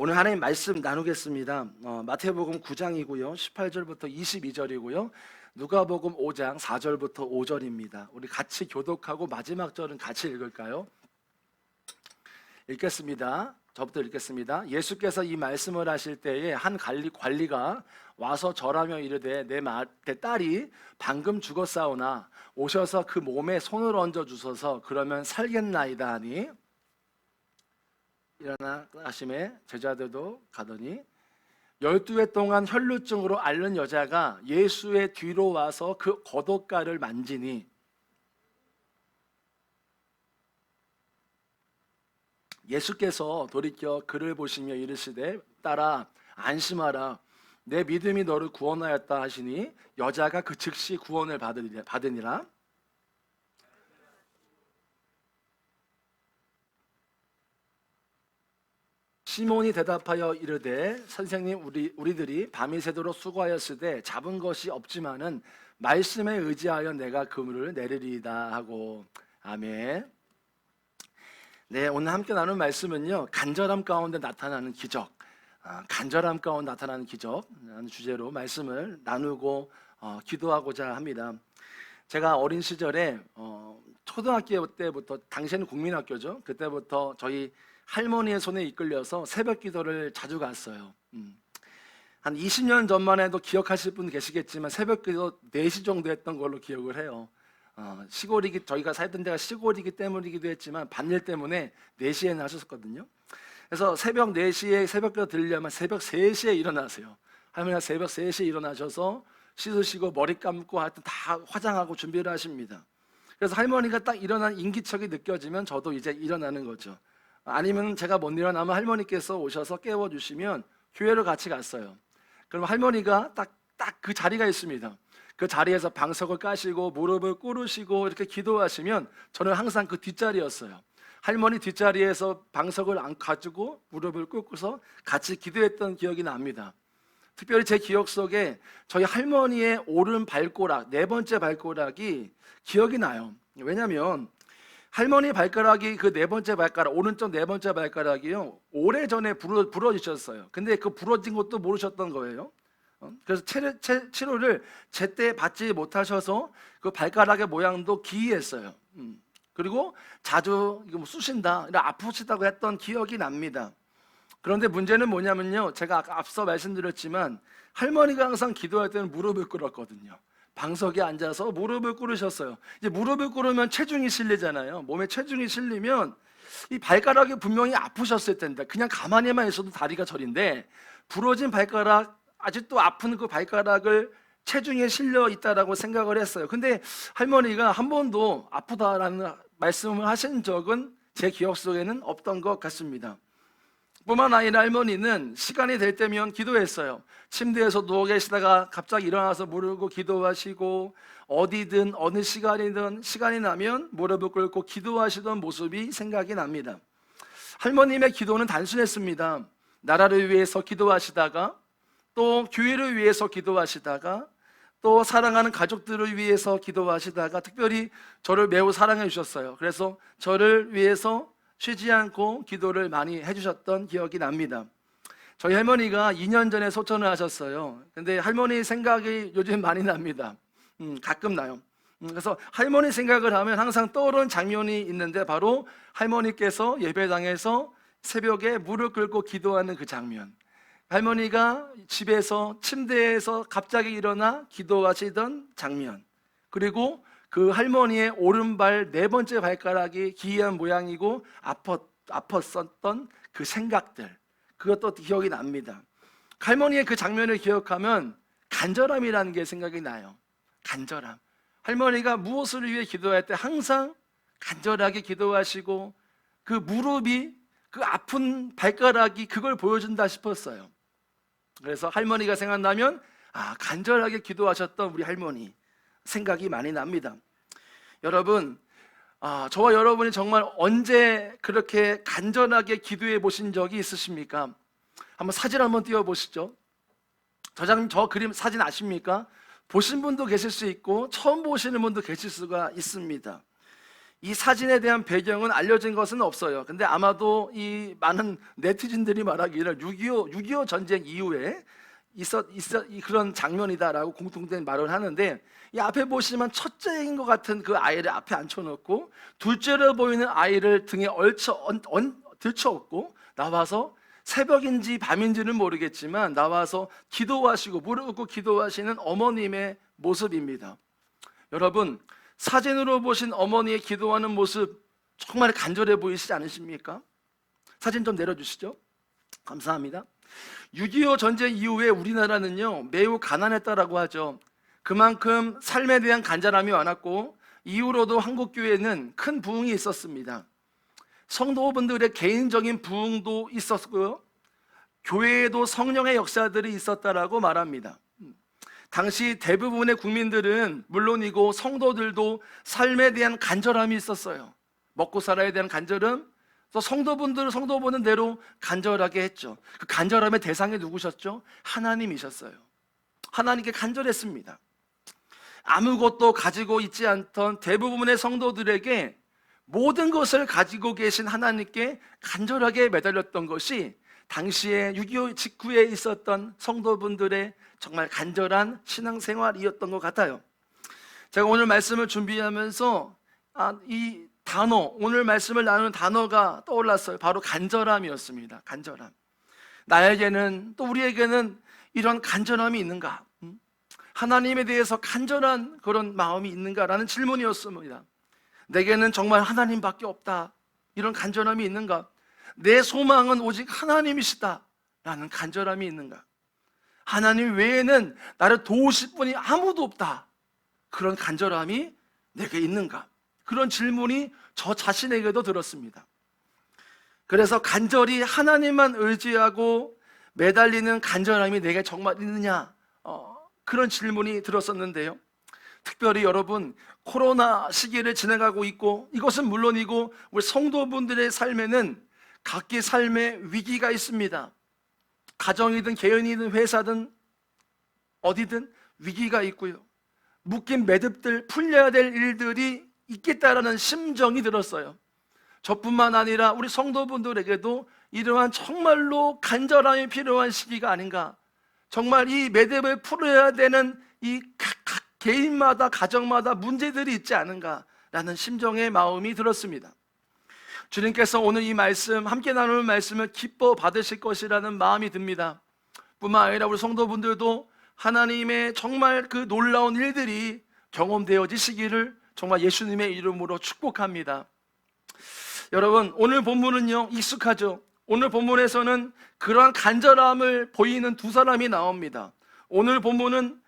오늘 하나님 말씀 나누겠습니다. 마태복음 9장이고요. 18절부터 22절이고요. 누가복음 5장 4절부터 5절입니다. 우리 같이 교독하고 마지막 절은 같이 읽을까요? 읽겠습니다. 저부터 읽겠습니다. 예수께서 이 말씀을 하실 때에 한 관리가 와서 절하며 이르되 내 딸이 방금 죽었사오나 오셔서 그 몸에 손을 얹어 주소서 그러면 살겠나이다 하니 일어나 하심에 제자들도 가더니 12해 동안 혈루증으로 앓는 여자가 예수의 뒤로 와서 그 겉옷가를 만지니 예수께서 돌이켜 그를 보시며 이르시되 딸아 안심하라 내 믿음이 너를 구원하였다 하시니 여자가 그 즉시 구원을 받으니라. 시몬이 대답하여 이르되 선생님 우리들이 밤이 새도록 수고하였으되 잡은 것이 없지만은 말씀에 의지하여 내가 그물을 내리리이다 하고. 아멘. 네, 오늘 함께 나눈 말씀은요, 간절함 가운데 나타나는 기적, 간절함 가운데 나타나는 기적이라는 주제로 말씀을 나누고 기도하고자 합니다. 제가 어린 시절에 초등학교 때부터, 당시에는 국민학교죠, 그때부터 저희 할머니의 손에 이끌려서 새벽 기도를 자주 갔어요. 한 20년 전만 해도 기억하실 분 계시겠지만 새벽 기도 4시 정도 했던 걸로 기억을 해요. 시골이기, 저희가 살던 데가 시골이기 때문이기도 했지만 반일 때문에 4시에는 하셨거든요. 그래서 새벽 4시에 새벽 기도 들으려면 새벽 3시에 일어나세요. 할머니가 새벽 3시에 일어나셔서 씻으시고 머리 감고 하여튼 다 화장하고 준비를 하십니다. 그래서 할머니가 딱 일어난 인기척이 느껴지면 저도 이제 일어나는 거죠. 아니면 제가 못 일어나면 할머니께서 오셔서 깨워주시면 교회를 같이 갔어요. 그럼 할머니가 딱 그 자리가 있습니다. 그 자리에서 방석을 까시고 무릎을 꿇으시고 이렇게 기도하시면 저는 항상 그 뒷자리였어요. 할머니 뒷자리에서 방석을 안 가지고 무릎을 꿇고서 같이 기도했던 기억이 납니다. 특별히 제 기억 속에 저희 할머니의 오른 발가락, 4번째 발가락이 기억이 나요. 왜냐하면 할머니 발가락이 그 4번째 발가락, 오른쪽 4번째 발가락이요, 오래전에 부러지셨어요. 근데 그 부러진 것도 모르셨던 거예요. 그래서 치료를 제때 받지 못하셔서 그 발가락의 모양도 기이했어요. 그리고 자주 이거 뭐 쑤신다, 아프시다고 했던 기억이 납니다. 그런데 문제는 뭐냐면요, 제가 아까 앞서 말씀드렸지만 할머니가 항상 기도할 때는 무릎을 꿇었거든요. 방석에 앉아서 무릎을 꿇으셨어요. 이제 무릎을 꿇으면 체중이 실리잖아요. 몸에 체중이 실리면 이 발가락이 분명히 아프셨을 텐데 그냥 가만히만 있어도 다리가 저린데 부러진 발가락, 아직도 아픈 그 발가락을 체중에 실려 있다라고 생각을 했어요. 근데 할머니가 한 번도 아프다라는 말씀을 하신 적은 제 기억 속에는 없던 것 같습니다. 뿐만 아니라 할머니는 시간이 될 때면 기도했어요. 침대에서 누워 계시다가 갑자기 일어나서 무릎 꿇고 기도하시고, 어디든 어느 시간이든 시간이 나면 무릎을 꿇고 기도하시던 모습이 생각이 납니다. 할머님의 기도는 단순했습니다. 나라를 위해서 기도하시다가, 또 교회를 위해서 기도하시다가, 또 사랑하는 가족들을 위해서 기도하시다가, 특별히 저를 매우 사랑해 주셨어요. 그래서 저를 위해서 쉬지 않고 기도를 많이 해주셨던 기억이 납니다. 저희 할머니가 2년 전에 소천을 하셨어요. 근데 할머니 생각이 요즘 많이 납니다. 가끔 나요. 그래서 할머니 생각을 하면 항상 떠오르는 장면이 있는데 바로 할머니께서 예배당에서 새벽에 무릎 꿇고 기도하는 그 장면, 할머니가 집에서 침대에서 갑자기 일어나 기도하시던 장면, 그리고 그 할머니의 오른발 4번째 발가락이 기이한 모양이고 아팠었던 그 생각들, 그것도 기억이 납니다. 할머니의 그 장면을 기억하면 간절함이라는 게 생각이 나요. 간절함. 할머니가 무엇을 위해 기도할 때 항상 간절하게 기도하시고 그 무릎이, 그 아픈 발가락이 그걸 보여준다 싶었어요. 그래서 할머니가 생각나면 간절하게 기도하셨던 우리 할머니 생각이 많이 납니다. 여러분, 저와 여러분이 정말 언제 그렇게 간절하게 기도해 보신 적이 있으십니까? 한번 사진 한번 띄워 보시죠. 저 그림 사진 아십니까? 보신 분도 계실 수 있고 처음 보시는 분도 계실 수가 있습니다. 이 사진에 대한 배경은 알려진 것은 없어요. 근데 아마도 이 많은 네티즌들이 말하기를 6.25 전쟁 이후에 그런 장면이다라고 공통된 말을 하는데, 이 앞에 보시면 첫째인 것 같은 그 아이를 앞에 앉혀놓고 둘째로 보이는 아이를 등에 들쳐업고 나와서, 새벽인지 밤인지는 모르겠지만 나와서 기도하시고 무릎 꿇고 기도하시는 어머님의 모습입니다. 여러분, 사진으로 보신 어머니의 기도하는 모습 정말 간절해 보이시지 않으십니까? 사진 좀 내려주시죠. 감사합니다. 6.25 전쟁 이후에 우리나라는요 매우 가난했다라고 하죠. 그만큼 삶에 대한 간절함이 많았고 이후로도 한국교회는 큰 부흥이 있었습니다. 성도분들의 개인적인 부흥도 있었고요, 교회에도 성령의 역사들이 있었다라고 말합니다. 당시 대부분의 국민들은 물론이고 성도들도 삶에 대한 간절함이 있었어요. 먹고 살아야 되는 간절함, 또 성도분들은 성도 보는 대로 간절하게 했죠. 그 간절함의 대상이 누구셨죠? 하나님이셨어요. 하나님께 간절했습니다. 아무것도 가지고 있지 않던 대부분의 성도들에게 모든 것을 가지고 계신 하나님께 간절하게 매달렸던 것이 당시에 6.25 직후에 있었던 성도분들의 정말 간절한 신앙생활이었던 것 같아요. 제가 오늘 말씀을 준비하면서 이 단어, 오늘 말씀을 나누는 단어가 떠올랐어요. 바로 간절함이었습니다. 간절함. 나에게는, 또 우리에게는 이런 간절함이 있는가? 하나님에 대해서 간절한 그런 마음이 있는가라는 질문이었습니다. 내게는 정말 하나님밖에 없다, 이런 간절함이 있는가? 내 소망은 오직 하나님이시다 라는 간절함이 있는가? 하나님 외에는 나를 도우실 분이 아무도 없다, 그런 간절함이 내게 있는가? 그런 질문이 저 자신에게도 들었습니다. 그래서 간절히 하나님만 의지하고 매달리는 간절함이 내게 정말 있느냐, 그런 질문이 들었었는데요. 특별히 여러분, 코로나 시기를 지나가고 있고, 이것은 물론이고 우리 성도분들의 삶에는 각기 삶의 위기가 있습니다. 가정이든 개인이든 회사든 어디든 위기가 있고요, 묶인 매듭들 풀려야 될 일들이 있겠다라는 심정이 들었어요. 저뿐만 아니라 우리 성도분들에게도 이러한 정말로 간절함이 필요한 시기가 아닌가, 정말 이 매듭을 풀어야 되는 이 각 개인마다 가정마다 문제들이 있지 않은가라는 심정의 마음이 들었습니다. 주님께서 오늘 이 말씀, 함께 나누는 말씀을 기뻐 받으실 것이라는 마음이 듭니다. 뿐만 아니라 우리 성도분들도 하나님의 정말 그 놀라운 일들이 경험되어지시기를 정말 예수님의 이름으로 축복합니다. 여러분, 오늘 본문은요 익숙하죠. 오늘 본문에서는 그러한 간절함을 보이는 두 사람이 나옵니다. 오늘 본문은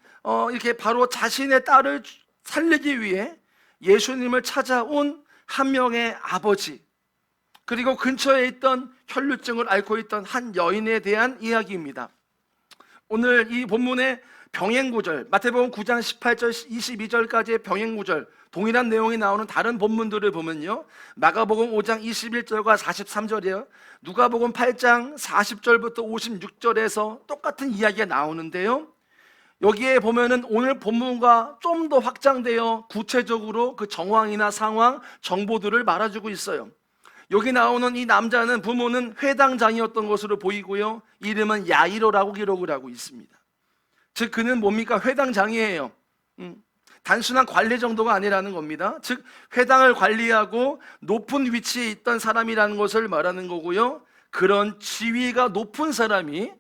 이렇게 바로 자신의 딸을 살리기 위해 예수님을 찾아온 한 명의 아버지, 그리고 근처에 있던 혈루증을 앓고 있던 한 여인에 대한 이야기입니다. 오늘 이 본문의 병행구절, 마태복음 9장 18절 22절까지의 병행구절, 동일한 내용이 나오는 다른 본문들을 보면요, 마가복음 5장 21절과 43절이요, 누가복음 8장 40절부터 56절에서 똑같은 이야기가 나오는데요, 여기에 보면은 오늘 본문과 좀 더 확장되어 구체적으로 그 정황이나 상황, 정보들을 말해주고 있어요. 여기 나오는 이 남자는, 부모는 회당장이었던 것으로 보이고요, 이름은 야이로라고 기록을 하고 있습니다. 즉 그는 뭡니까? 회당장이에요. 단순한 관리 정도가 아니라는 겁니다. 즉 회당을 관리하고 높은 위치에 있던 사람이라는 것을 말하는 거고요, 그런 지위가 높은 사람이,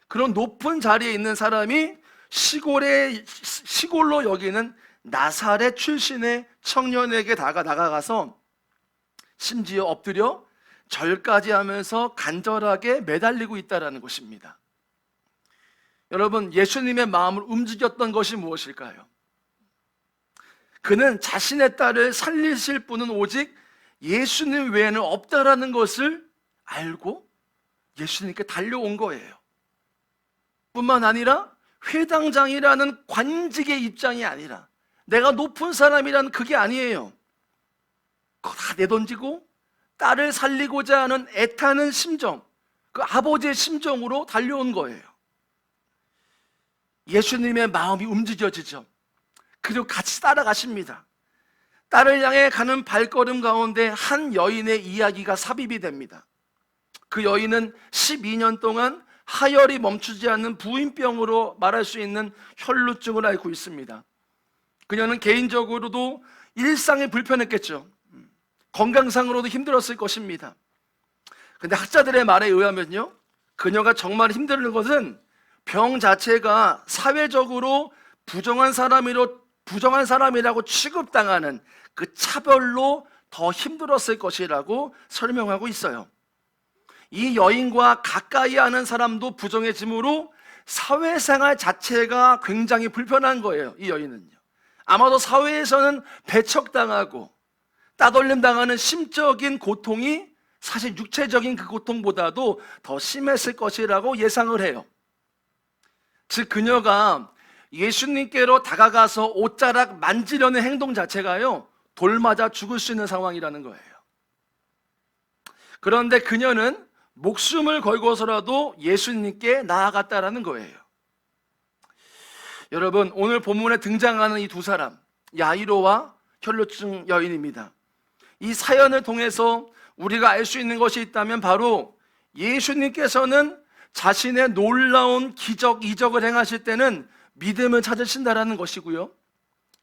그런 높은 자리에 있는 사람이 시골로 여기는 나사렛 출신의 청년에게 다가가서 심지어 엎드려 절까지 하면서 간절하게 매달리고 있다는 것입니다. 여러분, 예수님의 마음을 움직였던 것이 무엇일까요? 그는 자신의 딸을 살리실 분은 오직 예수님 외에는 없다라는 것을 알고 예수님께 달려온 거예요. 뿐만 아니라 회당장이라는 관직의 입장이 아니라, 내가 높은 사람이라는 그게 아니에요. 그거 다 내던지고 딸을 살리고자 하는 애타는 심정, 그 아버지의 심정으로 달려온 거예요. 예수님의 마음이 움직여지죠. 그리고 같이 따라가십니다. 딸을 향해 가는 발걸음 가운데 한 여인의 이야기가 삽입이 됩니다. 그 여인은 12년 동안 하혈이 멈추지 않는 부인병으로 말할 수 있는 혈루증을 앓고 있습니다. 그녀는 개인적으로도 일상이 불편했겠죠. 건강상으로도 힘들었을 것입니다. 근데 학자들의 말에 의하면요, 그녀가 정말 힘든 것은 병 자체가 사회적으로 부정한 사람이라고 취급당하는 그 차별로 더 힘들었을 것이라고 설명하고 있어요. 이 여인과 가까이 하는 사람도 부정해지므로 사회생활 자체가 굉장히 불편한 거예요. 이 여인은요, 아마도 사회에서는 배척당하고 따돌림 당하는 심적인 고통이 사실 육체적인 그 고통보다도 더 심했을 것이라고 예상을 해요. 즉, 그녀가 예수님께로 다가가서 옷자락 만지려는 행동 자체가요, 돌 맞아 죽을 수 있는 상황이라는 거예요. 그런데 그녀는 목숨을 걸고서라도 예수님께 나아갔다라는 거예요. 여러분, 오늘 본문에 등장하는 이 두 사람, 야이로와 혈루증 여인입니다. 이 사연을 통해서 우리가 알 수 있는 것이 있다면 바로 예수님께서는 자신의 놀라운 기적, 이적을 행하실 때는 믿음을 찾으신다라는 것이고요,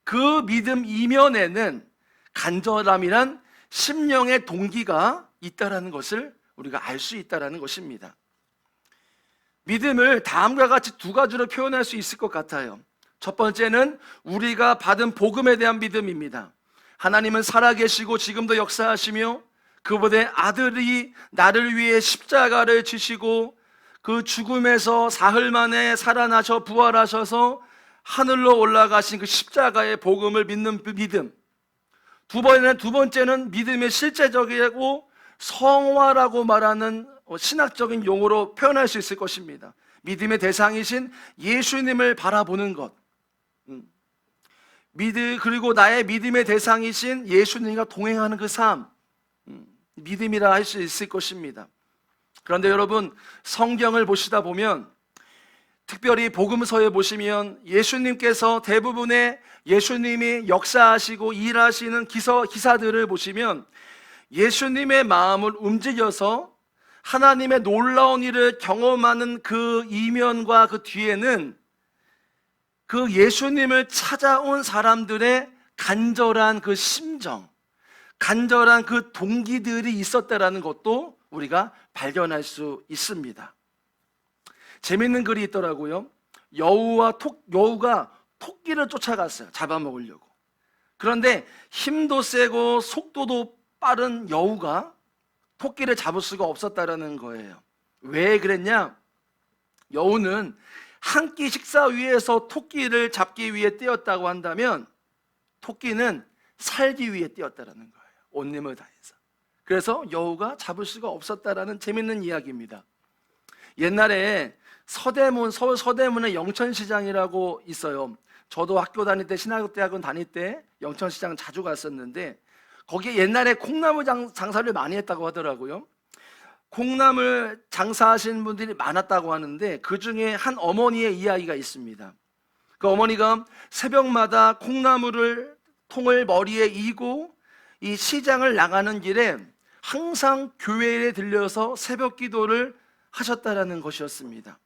그 믿음 이면에는 간절함이란 심령의 동기가 있다라는 것을 우리가 알 수 있다라는 것입니다. 믿음을 다음과 같이 두 가지로 표현할 수 있을 것 같아요. 첫 번째는 우리가 받은 복음에 대한 믿음입니다. 하나님은 살아계시고 지금도 역사하시며 그분의 아들이 나를 위해 십자가를 지시고 그 죽음에서 사흘 만에 살아나셔 부활하셔서 하늘로 올라가신 그 십자가의 복음을 믿는 믿음. 두 번째는 믿음의 실제적이고 성화라고 말하는 신학적인 용어로 표현할 수 있을 것입니다. 믿음의 대상이신 예수님을 바라보는 것. 그리고 나의 믿음의 대상이신 예수님과 동행하는 그 삶, 믿음이라 할 수 있을 것입니다. 그런데 여러분, 성경을 보시다 보면, 특별히 복음서에 보시면 예수님께서 대부분의 예수님이 역사하시고 일하시는 기사들을 보시면 예수님의 마음을 움직여서 하나님의 놀라운 일을 경험하는 그 이면과 그 뒤에는 그 예수님을 찾아온 사람들의 간절한 그 심정, 간절한 그 동기들이 있었다라는 것도 우리가 발견할 수 있습니다. 재밌는 글이 있더라고요. 여우가 토끼를 쫓아갔어요. 잡아먹으려고. 그런데 힘도 세고 속도도 빠른 여우가 토끼를 잡을 수가 없었다라는 거예요. 왜 그랬냐? 여우는 한 끼 식사 위에서 토끼를 잡기 위해 뛰었다고 한다면 토끼는 살기 위해 뛰었다라는 거예요. 온 힘을 다해서. 그래서 여우가 잡을 수가 없었다라는 재밌는 이야기입니다. 옛날에 서울 서대문에 영천시장이라고 있어요. 저도 학교 다닐 때, 신학대학원 다닐 때 영천시장 자주 갔었는데 거기에 옛날에 콩나물 장사를 많이 했다고 하더라고요. 콩나물 장사하시는 분들이 많았다고 하는데 그 중에 한 어머니의 이야기가 있습니다. 그 어머니가 새벽마다 콩나물을 통을 머리에 이고 이 시장을 나가는 길에 항상 교회에 들려서 새벽 기도를 하셨다라는 것이었습니다.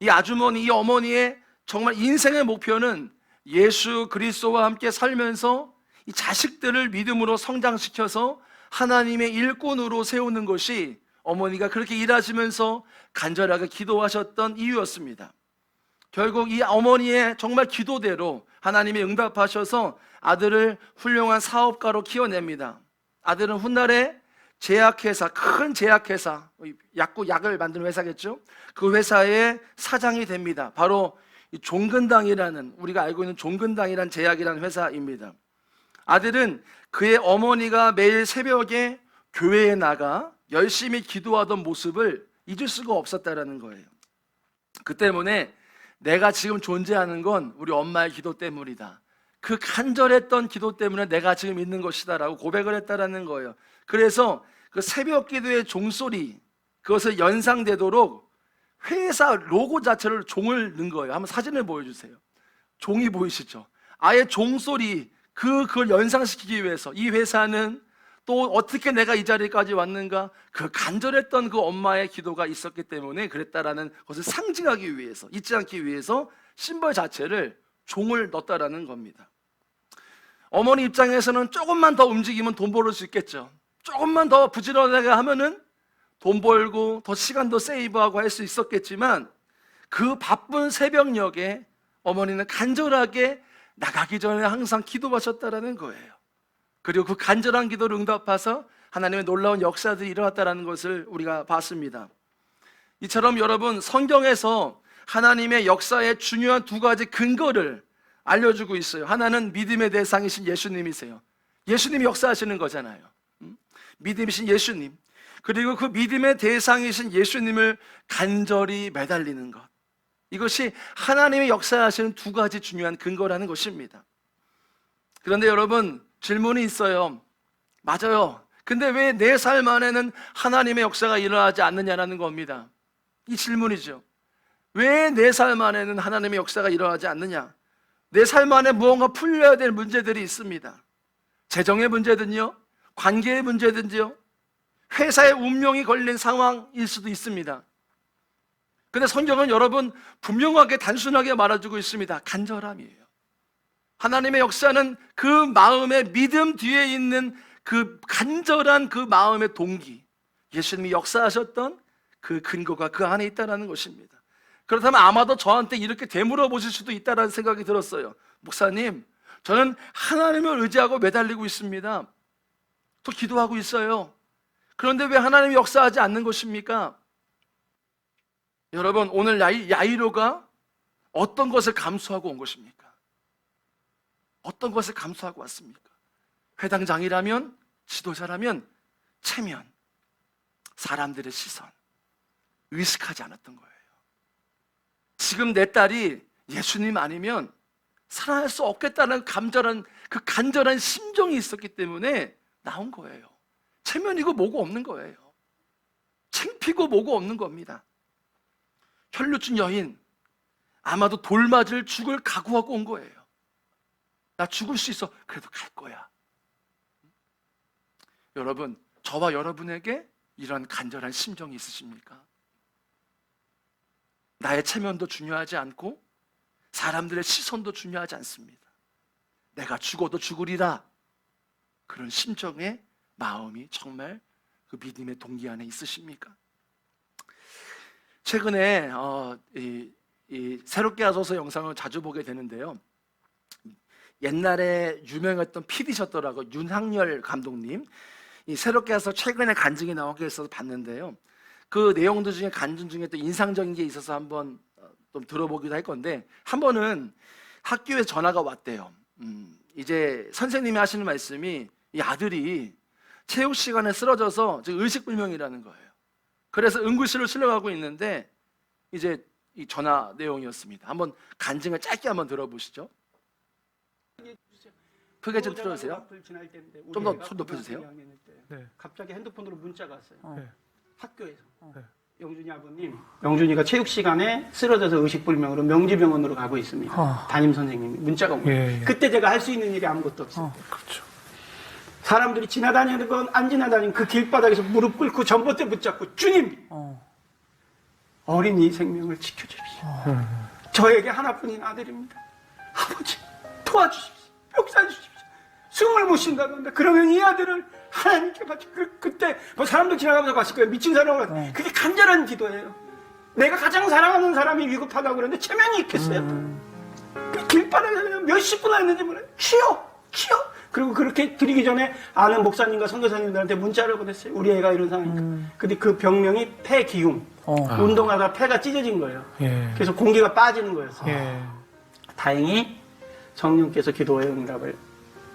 이 아주머니, 이 어머니의 정말 인생의 목표는 예수 그리스도와 함께 살면서 이 자식들을 믿음으로 성장시켜서 하나님의 일꾼으로 세우는 것이 어머니가 그렇게 일하시면서 간절하게 기도하셨던 이유였습니다. 결국 이 어머니의 정말 기도대로 하나님이 응답하셔서 아들을 훌륭한 사업가로 키워냅니다. 아들은 훗날에 제약회사, 큰 제약회사, 약을 만드는 회사겠죠? 그 회사의 사장이 됩니다. 바로 이 종근당이라는, 우리가 알고 있는 종근당이라는 제약이라는 회사입니다. 아들은 그의 어머니가 매일 새벽에 교회에 나가 열심히 기도하던 모습을 잊을 수가 없었다라는 거예요. 그 때문에 내가 지금 존재하는 건 우리 엄마의 기도 때문이다. 그 간절했던 기도 때문에 내가 지금 있는 것이다 라고 고백을 했다라는 거예요. 그래서 그 새벽 기도의 종소리, 그것을 연상되도록 회사 로고 자체를 종을 넣은 거예요. 한번 사진을 보여주세요. 종이 보이시죠? 아예 종소리, 그걸 연상시키기 위해서 이 회사는 또 어떻게 내가 이 자리까지 왔는가, 그 간절했던 그 엄마의 기도가 있었기 때문에 그랬다라는 것을 상징하기 위해서, 잊지 않기 위해서 심벌 자체를 종을 넣었다라는 겁니다. 어머니 입장에서는 조금만 더 움직이면 돈 벌을 수 있겠죠. 조금만 더 부지런하게 하면은 돈 벌고 더 시간도 세이브하고 할 수 있었겠지만, 그 바쁜 새벽녘에 어머니는 간절하게 나가기 전에 항상 기도하셨다라는 거예요. 그리고 그 간절한 기도를 응답하셔서 하나님의 놀라운 역사들이 일어났다는 것을 우리가 봤습니다. 이처럼 여러분, 성경에서 하나님의 역사의 중요한 두 가지 근거를 알려주고 있어요. 하나는 믿음의 대상이신 예수님이세요. 예수님이 역사하시는 거잖아요. 믿음이신 예수님, 그리고 그 믿음의 대상이신 예수님을 간절히 매달리는 것, 이것이 하나님의 역사하시는 두 가지 중요한 근거라는 것입니다. 그런데 여러분, 질문이 있어요. 맞아요. 근데 왜 내 삶 안에는 하나님의 역사가 일어나지 않느냐라는 겁니다. 이 질문이죠. 왜 내 삶 안에는 하나님의 역사가 일어나지 않느냐? 내 삶 안에 무언가 풀려야 될 문제들이 있습니다. 재정의 문제든요, 관계의 문제든지요, 회사의 운명이 걸린 상황일 수도 있습니다. 근데 성경은 여러분 분명하게 단순하게 말해주고 있습니다. 간절함이에요. 하나님의 역사는 그 마음의 믿음 뒤에 있는 그 간절한 그 마음의 동기, 예수님이 역사하셨던 그 근거가 그 안에 있다는 것입니다. 그렇다면 아마도 저한테 이렇게 되물어 보실 수도 있다는 생각이 들었어요. 목사님, 저는 하나님을 의지하고 매달리고 있습니다. 또 기도하고 있어요. 그런데 왜 하나님이 역사하지 않는 것입니까? 여러분, 오늘 야이로가 어떤 것을 감수하고 온 것입니까? 어떤 것을 감수하고 왔습니까? 회당장이라면, 지도자라면, 체면, 사람들의 시선, 의식하지 않았던 거예요. 지금 내 딸이 예수님 아니면 살아날 수 없겠다는 그 간절한 심정이 있었기 때문에 나온 거예요. 체면이고 뭐고 없는 거예요. 창피고 뭐고 없는 겁니다. 혈루증 여인, 아마도 돌 맞을 죽을 각오하고 온 거예요. 나 죽을 수 있어. 그래도 갈 거야. 여러분, 저와 여러분에게 이런 간절한 심정이 있으십니까? 나의 체면도 중요하지 않고 사람들의 시선도 중요하지 않습니다. 내가 죽어도 죽으리라. 그런 심정의 마음이 정말 그 믿음의 동기 안에 있으십니까? 최근에 이 새롭게 하소서 영상을 자주 보게 되는데요. 옛날에 유명했던 PD셨더라고요. 윤학열 감독님. 이 새롭게 해서 최근에 간증이 나오게 있어서 봤는데요. 그 내용들 중에 간증 중에 또 인상적인 게 있어서 한번 좀 들어보기도 할 건데, 한 번은 학교에 전화가 왔대요. 이제 선생님이 하시는 말씀이 이 아들이 체육 시간에 쓰러져서 지금 의식불명이라는 거예요. 그래서 응급실로 실려가고 있는데 이제 이 전화 내용이었습니다. 한번 간증을 짧게 한번 들어보시죠. 크게 좀 틀어주세요. 좀 더 손 높여주세요. 네. 갑자기 핸드폰으로 문자가 왔어요. 네. 학교에서. 네. 영준이 아버님, 영준이가 체육 시간에 쓰러져서 의식불명으로 명지병원으로 가고 있습니다. 담임 선생님이 문자가 온 거예요. 예, 예. 그때 제가 할 수 있는 일이 아무것도 없어요. 그렇죠. 사람들이 지나다니는 건 안 지나다니는 그 길바닥에서 무릎 꿇고 전봇대 붙잡고, 주님, 어린이 생명을 지켜주십시오. 저에게 하나뿐인 아들입니다. 아버지, 도와주십시오. 역사해 주십시오. 숨을 못 쉰다던데, 그러면 이 아들을 하나님께 바쳐. 그때 뭐 사람들 지나가면서 봤을 거예요. 미친 사람을 봤을 그게 간절한 기도예요. 내가 가장 사랑하는 사람이 위급하다고 그러는데 체면이 있겠어요? 그 길바닥에서 그냥 몇십 분을 했는지 몰라요. 치여! 그리고 그렇게 드리기 전에 아는 목사님과 선교사님들한테 문자를 보냈어요. 우리 애가 이런 상황이니까. 근데 그 병명이 폐기흉. 운동하다 폐가 찢어진 거예요. 예. 그래서 공기가 빠지는 거였어요. 예. 다행히 성령께서 기도의 응답을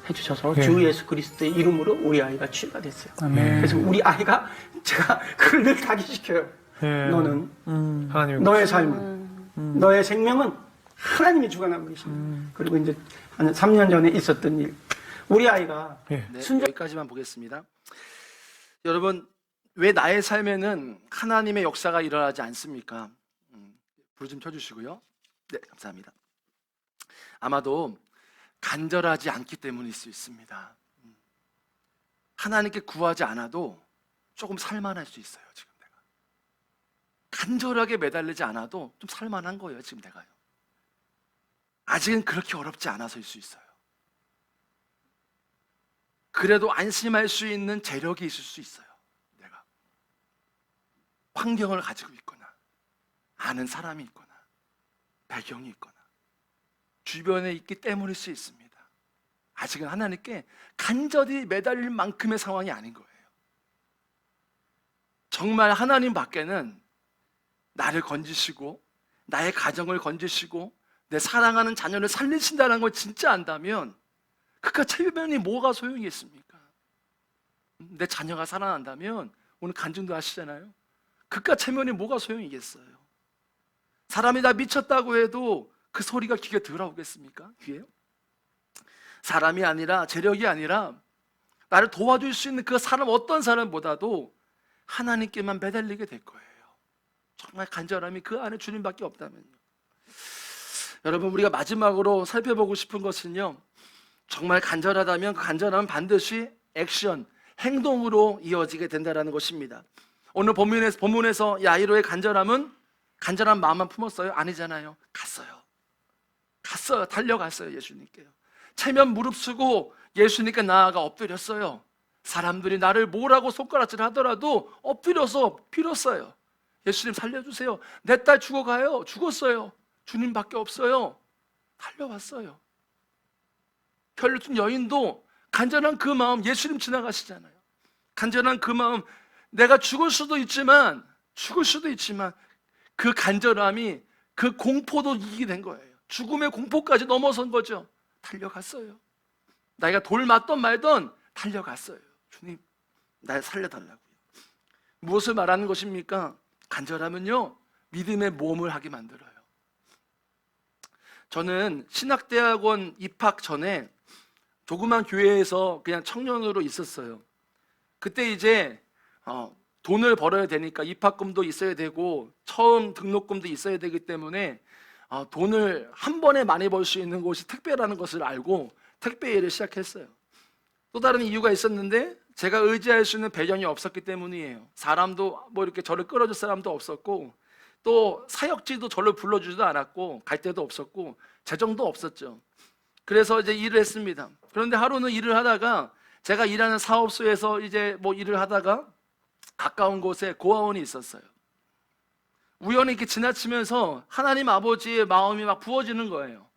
해주셔서 예. 주 예수 그리스도의 이름으로 우리 아이가 치유가 됐어요. 아멘. 그래서 우리 아이가, 제가 그걸 늘 각인시켜요. 예. 너는, 하나님. 너의 삶은, 너의 생명은 하나님이 주관하고 계십니다. 그리고 이제 한 3년 전에 있었던 일. 우리 아이가 예. 네, 여기까지만 보겠습니다. 여러분, 왜 나의 삶에는 하나님의 역사가 일어나지 않습니까? 불 좀 켜주시고요. 네, 감사합니다. 아마도 간절하지 않기 때문일 수 있습니다. 하나님께 구하지 않아도 조금 살만할 수 있어요. 지금 내가 간절하게 매달리지 않아도 좀 살만한 거예요. 지금 내가요. 아직은 그렇게 어렵지 않아서일 수 있어요. 그래도 안심할 수 있는 재력이 있을 수 있어요. 내가 환경을 가지고 있거나 아는 사람이 있거나 배경이 있거나 주변에 있기 때문일 수 있습니다. 아직은 하나님께 간절히 매달릴 만큼의 상황이 아닌 거예요. 정말 하나님 밖에는 나를 건지시고 나의 가정을 건지시고 내 사랑하는 자녀를 살리신다는 걸 진짜 안다면 그깟 체면이 뭐가 소용이 있습니까? 내 자녀가 살아난다면 오늘 간증도 하시잖아요. 그깟 체면이 뭐가 소용이겠어요? 사람이 다 미쳤다고 해도 그 소리가 귀에 들어오겠습니까? 귀에요? 사람이 아니라 재력이 아니라 나를 도와줄 수 있는 그 사람 어떤 사람보다도 하나님께만 매달리게 될 거예요. 정말 간절함이 그 안에 주님밖에 없다면요. 여러분, 우리가 마지막으로 살펴보고 싶은 것은요, 정말 간절하다면 그 간절함은 반드시 액션, 행동으로 이어지게 된다는 것입니다. 오늘 본문에서 야이로의 간절함은 간절한 마음만 품었어요? 아니잖아요. 갔어요. 달려갔어요. 예수님께요. 체면 무릅쓰고 예수님께 나아가 엎드렸어요. 사람들이 나를 뭐라고 손가락질 하더라도 엎드려서 빌었어요. 예수님 살려주세요. 내 딸 죽어가요. 죽었어요. 주님밖에 없어요. 달려왔어요. 결론 여인도 간절한 그 마음, 예수님 지나가시잖아요. 간절한 그 마음, 내가 죽을 수도 있지만 그 간절함이 그 공포도 이기게 된 거예요. 죽음의 공포까지 넘어선 거죠. 달려갔어요. 나이가 돌 맞던 말던 달려갔어요. 주님, 날 살려달라고요. 무엇을 말하는 것입니까? 간절하면요, 믿음의 모험을 하게 만들어요. 저는 신학대학원 입학 전에 조그만 교회에서 그냥 청년으로 있었어요. 그때 이제 돈을 벌어야 되니까 입학금도 있어야 되고 처음 등록금도 있어야 되기 때문에 돈을 한 번에 많이 벌 수 있는 곳이 택배라는 것을 알고 택배 일을 시작했어요. 또 다른 이유가 있었는데 제가 의지할 수 있는 배경이 없었기 때문이에요. 사람도 뭐 이렇게 저를 끌어줄 사람도 없었고 또 사역지도 저를 불러주지도 않았고 갈 데도 없었고 재정도 없었죠. 그래서 이제 일을 했습니다. 그런데 하루는 일을 하다가 제가 일하는 사업소에서 이제 뭐 일을 하다가 가까운 곳에 고아원이 있었어요. 우연히 이렇게 지나치면서 하나님 아버지의 마음이 막 부어지는 거예요.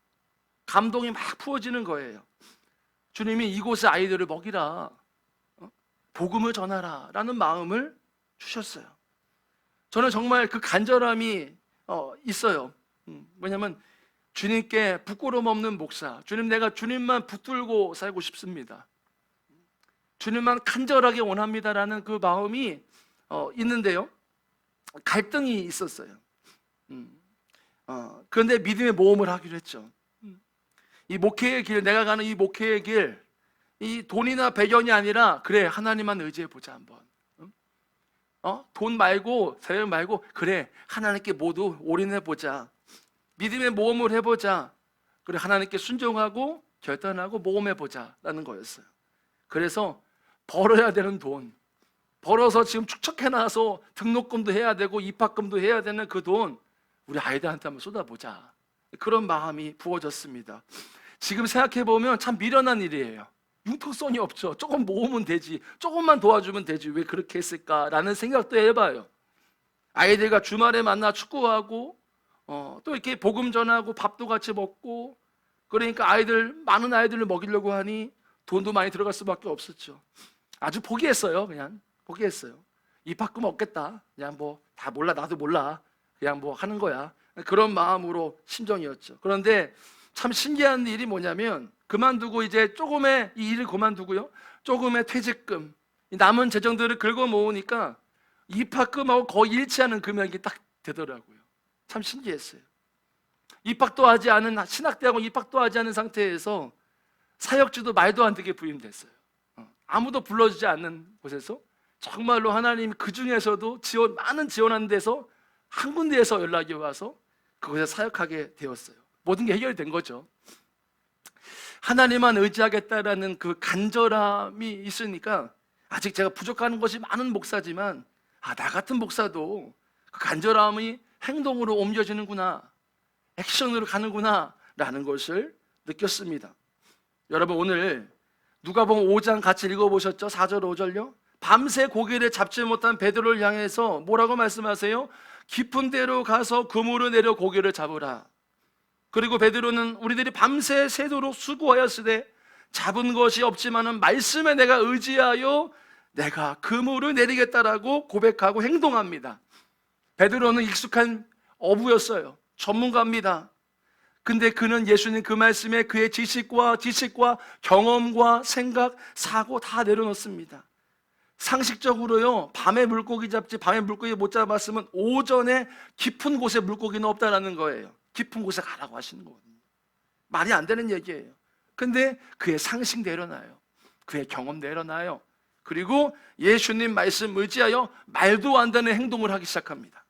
감동이 막 부어지는 거예요. 주님이 이곳의 아이들을 먹이라, 복음을 전하라 라는 마음을 주셨어요. 저는 정말 그 간절함이 있어요. 왜냐하면 주님께 부끄러움 없는 목사, 주님, 내가 주님만 붙들고 살고 싶습니다. 주님만 간절하게 원합니다라는 그 마음이 있는데요, 갈등이 있었어요. 그런데 믿음의 모험을 하기로 했죠. 이 목회의 길, 내가 가는 이 목회의 길, 이 돈이나 배경이 아니라 그래, 하나님만 의지해 보자 한번. 돈 말고 세력 말고 그래, 하나님께 모두 올인해 보자. 믿음의 모험을 해보자. 그래, 하나님께 순종하고 결단하고 모험해 보자라는 거였어요. 그래서 벌어야 되는 돈, 벌어서 지금 축적해놔서 등록금도 해야 되고 입학금도 해야 되는 그 돈 우리 아이들한테 한번 쏟아보자. 그런 마음이 부어졌습니다. 지금 생각해보면 참 미련한 일이에요. 융통성이 없죠. 조금 모으면 되지, 조금만 도와주면 되지, 왜 그렇게 했을까라는 생각도 해봐요. 아이들과 주말에 만나 축구하고 또 이렇게 복음 전하고 밥도 같이 먹고, 그러니까 많은 아이들을 먹이려고 하니 돈도 많이 들어갈 수밖에 없었죠. 아주 포기했어요. 그냥 포기했어요. 입학금 없겠다. 그냥 뭐 다 몰라, 나도 몰라, 그냥 뭐 하는 거야. 그런 마음으로 심정이었죠. 그런데 참 신기한 일이 뭐냐면, 그만두고 이제 조금의 이 일을 그만두고요, 조금의 퇴직금, 남은 재정들을 긁어 모으니까 입학금하고 거의 일치하는 금액이 딱 되더라고요. 참 신기했어요. 입학도 하지 않은, 신학대학원 입학도 하지 않은 상태에서 사역지도 말도 안 되게 부임됐어요. 아무도 불러주지 않는 곳에서 정말로 하나님이 그 중에서도 많은 지원하는 데서 한 군데에서 연락이 와서 그곳에 사역하게 되었어요. 모든 게 해결된 거죠. 하나님만 의지하겠다라는 그 간절함이 있으니까 아직 제가 부족한 것이 많은 목사지만 나 같은 목사도 그 간절함이 행동으로 옮겨지는구나, 액션으로 가는구나 라는 것을 느꼈습니다. 여러분, 오늘 누가복음 5장 같이 읽어보셨죠? 4절 5절요. 밤새 고기를 잡지 못한 베드로를 향해서 뭐라고 말씀하세요? 깊은 데로 가서 그물을 내려 고기를 잡으라. 그리고 베드로는 우리들이 밤새 새도록 수고하였으되 잡은 것이 없지만은 말씀에 내가 의지하여 내가 그물을 내리겠다라고 고백하고 행동합니다. 베드로는 익숙한 어부였어요. 전문가입니다. 근데 그는 예수님 그 말씀에 그의 지식과 경험과 생각, 사고 다 내려놓습니다. 상식적으로요, 밤에 물고기 잡지, 밤에 물고기 못 잡았으면 오전에 깊은 곳에 물고기는 없다라는 거예요. 깊은 곳에 가라고 하시는 거거든요. 말이 안 되는 얘기예요. 근데 그의 상식 내려놔요. 그의 경험 내려놔요. 그리고 예수님 말씀 의지하여 말도 안 되는 행동을 하기 시작합니다.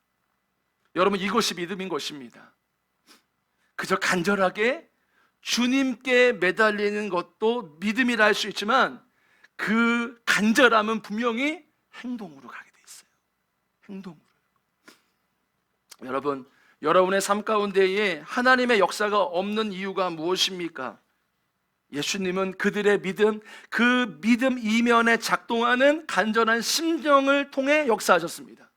여러분, 이것이 믿음인 것입니다. 그저 간절하게 주님께 매달리는 것도 믿음이라 할 수 있지만 그 간절함은 분명히 행동으로 가게 돼 있어요. 행동으로. 여러분, 여러분의 삶 가운데에 하나님의 역사가 없는 이유가 무엇입니까? 예수님은 그들의 믿음, 그 믿음 이면에 작동하는 간절한 심정을 통해 역사하셨습니다.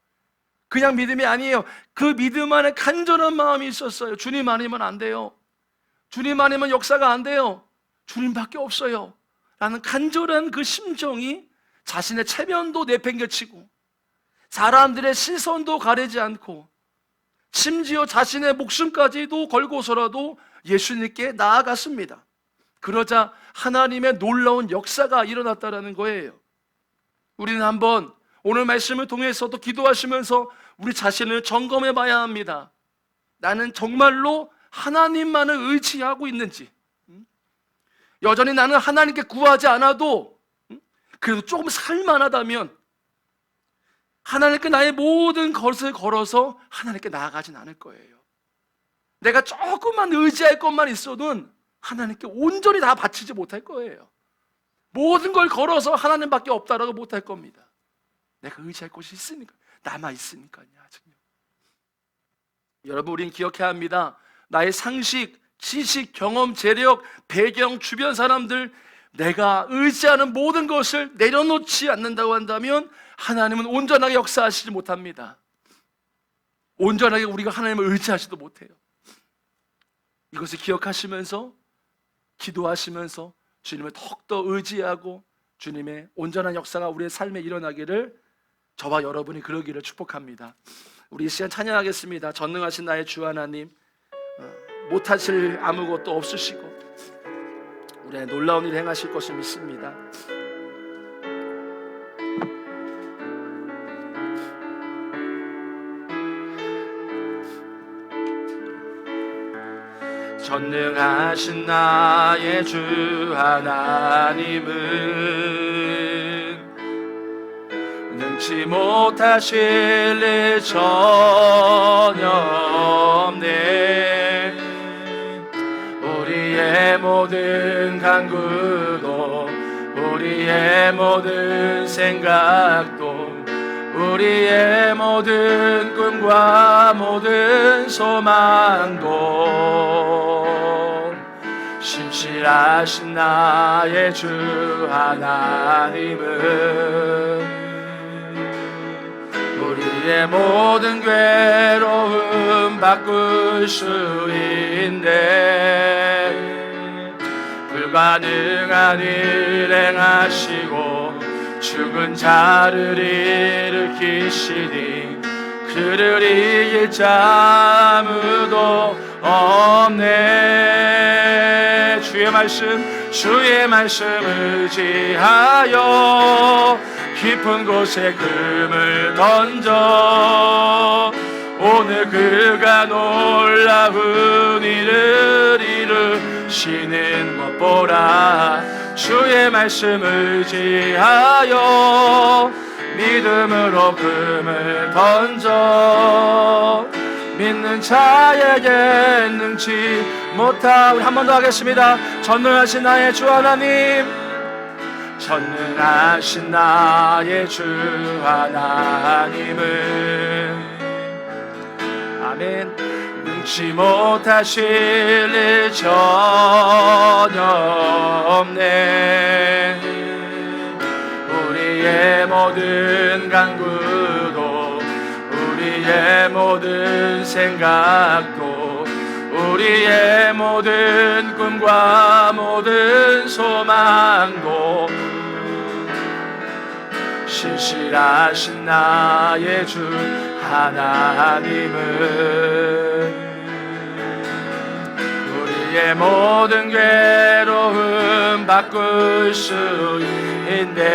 그냥 믿음이 아니에요. 그 믿음 안에 간절한 마음이 있었어요. 주님 아니면 안 돼요. 주님 아니면 역사가 안 돼요. 주님밖에 없어요. 라는 간절한 그 심정이 자신의 체면도 내팽개치고 사람들의 시선도 가리지 않고 심지어 자신의 목숨까지도 걸고서라도 예수님께 나아갔습니다. 그러자 하나님의 놀라운 역사가 일어났다는 거예요. 우리는 한번 오늘 말씀을 통해서도 기도하시면서 우리 자신을 점검해 봐야 합니다. 나는 정말로 하나님만을 의지하고 있는지, 여전히 나는 하나님께 구하지 않아도 그래도 조금 살만하다면 하나님께 나의 모든 것을 걸어서 하나님께 나아가진 않을 거예요. 내가 조금만 의지할 것만 있어도 하나님께 온전히 다 바치지 못할 거예요. 모든 걸 걸어서 하나님밖에 없다라고 못할 겁니다. 내가 의지할 것이 있으니까, 남아있으니까요. 아직요. 여러분, 우린 기억해야 합니다. 나의 상식, 지식, 경험, 재력, 배경, 주변 사람들, 내가 의지하는 모든 것을 내려놓지 않는다고 한다면 하나님은 온전하게 역사하시지 못합니다. 온전하게 우리가 하나님을 의지하지도 못해요. 이것을 기억하시면서 기도하시면서 주님을 더욱더 의지하고 주님의 온전한 역사가 우리의 삶에 일어나기를, 저와 여러분이 그러기를 축복합니다. 우리 이 시간 찬양하겠습니다. 전능하신 나의 주 하나님, 못하실 아무것도 없으시고 우리의 놀라운 일 행하실 것을 믿습니다. 전능하신 나의 주 하나님은 능치 못하실 일 전혀 없네. 우리의 모든 간구도, 우리의 모든 생각도, 우리의 모든 꿈과 모든 소망도 신실하신 나의 주 하나님은 우리의 모든 괴로움 바꿀 수 있네. 불가능한 일 행하시고 죽은 자를 일으키시니 그를 이길 자 아무도 없네. 주의 말씀 의지하여 깊은 곳에 금을 던져 오늘 그가 놀라운 일을 이루시는 것 보라. 주의 말씀 의지하여 믿음으로 금을 던져 믿는 자에게 능치 못하. 우리 한 번 더 하겠습니다. 전능하신 나의 주 하나님, 전능하신 나의 주 하나님은 아멘 능치 못하실 일 전혀 없네. 우리의 모든 간구도 우리의 모든 생각도 우리의 모든 꿈과 모든 소망도 신실하신 나의 주 하나님은 우리의 모든 괴로움 바꿀 수 있네.